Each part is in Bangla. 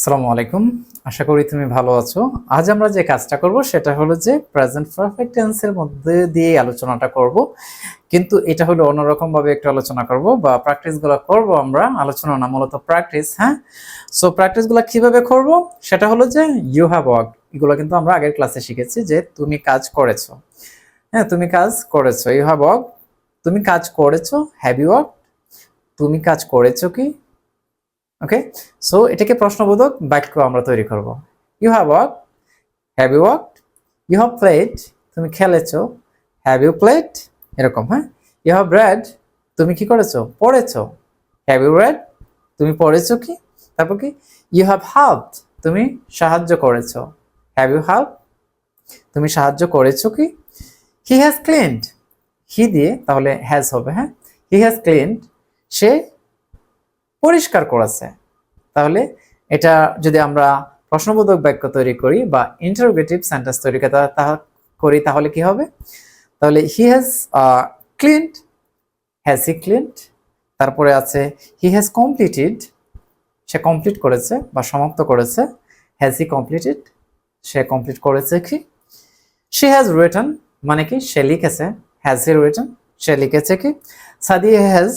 আসসালামু আলাইকুম। আশা করি তুমি ভালো আছো। আজ আমরা যে কাজটা করব সেটা হলো যে প্রেজেন্ট পারফেক্ট টেন্সের মধ্যে দিয়ে আলোচনাটা করব। কিন্তু এটা হলো অন্যরকম ভাবে একটু আলোচনা করব বা প্র্যাকটিসগুলো করব আমরা। আলোচনা না, মূলত প্র্যাকটিস, হ্যাঁ? সো প্র্যাকটিসগুলো কিভাবে করব সেটা হলো যে ইউ হ্যাভ ওয়ার্কড। এগুলো কিন্তু আমরা আগের ক্লাসে শিখেছি যে তুমি কাজ করেছো। হ্যাঁ, তুমি কাজ করেছো। You have worked. তুমি কাজ করেছো। Have you worked? তুমি কাজ করেছো কি? ওকে, সো এটাকে প্রশ্নবোধক বাক্য আমরা তৈরি করব। You have work, have you worked? You have played, তুমি খেলেছো। Have you played? এরকম, হ্যাঁ। ইউ হ্যাভ রেড, তুমি কি করেছো? পড়েছো। Have you read? তুমি পড়েছো কি? তারপর কি? ইউ হ্যাভ হেল্পড, তুমি সাহায্য করেছো। Have you help? তুমি সাহায্য করেছো কি? হি হ্যাজ ক্লিনড, হি দিয়ে তাহলে হ্যাজ হবে, হ্যাঁ। হি হ্যাজ ক্লিনড, সে পরিষ্কার করেছে। তাহলে এটা যদি আমরা প্রশ্নবোধক বাক্য তৈরি করি বা ইন্টারোগেটিভ সেন্টেন্স তৈরি করি তাহলে কি হবে? তাহলে he has cleaned, has he cleaned? তারপরে আছে হি হ্যাজ কমপ্লিটেড, সে কমপ্লিট করেছে বা সমাপ্ত করেছে। Has he completed? সে কমপ্লিট করেছে কি? শি হ্যাজ রিটেন, মানে কি? সে লিখেছে। Has he written? সে লিখেছে কি? সাদিয়া হ্যাজ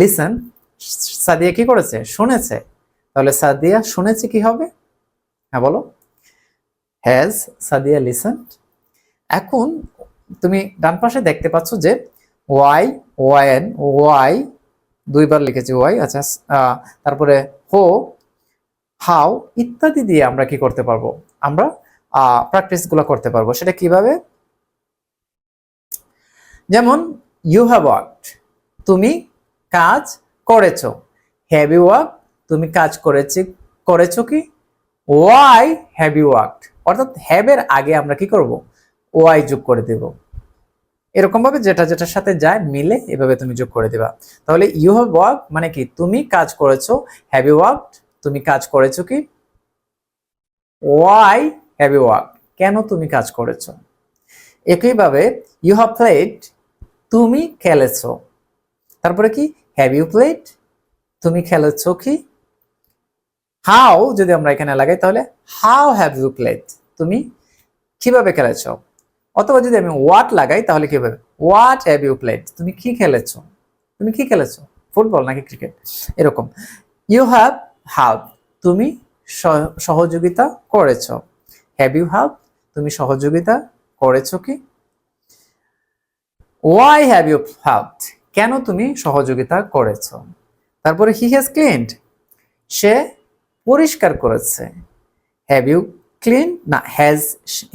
লিসেন, সাদিয়া কি করেছে? শুনেছে। তাহলে সাদিয়া শুনেছে কি হবে? হ্যাঁ বলো। Has Sadia listened? এখন তুমি ডান পাশে দেখতে পাচ্ছ যে ওয়াই, ওয়ান, ওয়াই, দুইবার লিখেছি ওয়াই। আচ্ছা, তারপরে হো, হাউ ইত্যাদি দিয়ে আমরা কি করতে পারবো? আমরা প্র্যাকটিস গুলো করতে পারবো। সেটা কিভাবে? যেমন ইউ হ্যাভ ওয়ার্কড, তুমি কাজ করেছো। Have you worked? তুমি কাজ করেছো কি? Why have you worked? অর্থাৎ হ্যাভ এর আগে আমরা কি করব? ওয়াই যোগ করে দেব। এরকম ভাবে যেটা যেটার সাথে যায় মিলে এভাবে তুমি যোগ করে দিবা। তাহলে ইউ হ্যাভ ওয়ার্ক মানে কি? তুমি কাজ করেছো। Have you worked? তুমি কাজ করেছো কি? Why have you worked? কেন তুমি কাজ করেছো? একইভাবে ইউ হ্যাভ প্লেড, তুমি খেলেছো। তারপরে কি? Have you played? তুমি খেলেছো কি? হাউ যদি আমরা এখানে লাগাই তাহলে হাউ হ্যাভ ইউ প্লেড? তুমি কিভাবে খেলেছো? অথবা যদি আমি হোয়াট লাগাই তাহলে কি হবে? What have you played? তুমি কি খেলেছো? তুমি কি খেলেছো? ফুটবল নাকি ক্রিকেট? এরকম। ইউ হ্যাভ হেল্প, তুমি সহযোগিতা করেছো। Have you help? তুমি সহযোগিতা করেছো কি? Why have you helped? কেন তুমি সহযোগিতা করেছো? তারপরে হি হ্যাজ ক্লিনড, সে পরিষ্কার করেছে। Have you clean? না, হ্যাজ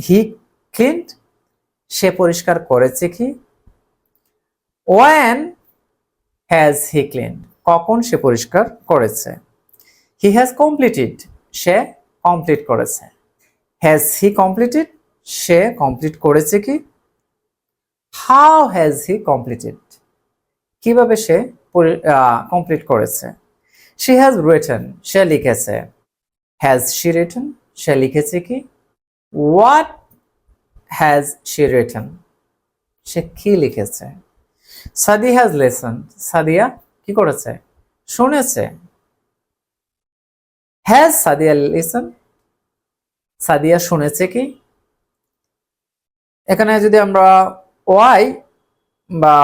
হি ক্লিনড? সে পরিষ্কার করেছে কি? When has he cleaned? কখন সে পরিষ্কার করেছে? হি হ্যাজ কমপ্লিটেড, সে কমপ্লিট করেছে। Has he completed? সে কমপ্লিট করেছে কি? How has he completed? কিভাবে সে কমপ্লিট করেছে? শি হ্যাজ রিটেন, সে লিখেছে। Has she written? সে লিখেছে কি? What has she written? সে কি লিখেছে? সাদিয়া হ্যাজ লিসেন, সাদিয়া কি করেছে? শুনেছে। Has Sadia listen? সাদিয়া শুনেছে কি? এখানে যদি আমরা ওয়াই বা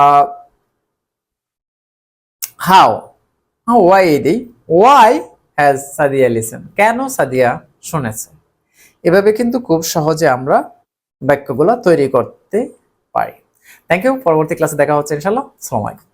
হাউ, ওয়াই দিই, ওয়াই হ্যাজ সাদিয়া লিসেন? কেন সাদিয়া শুনেছে? এভাবে কিন্তু খুব সহজে আমরা বাক্যগুলো তৈরি করতে পারি। Thank you. পরবর্তী ক্লাসে দেখা হচ্ছে ইনশাআল্লাহ। আসসালামু আলাইকুম।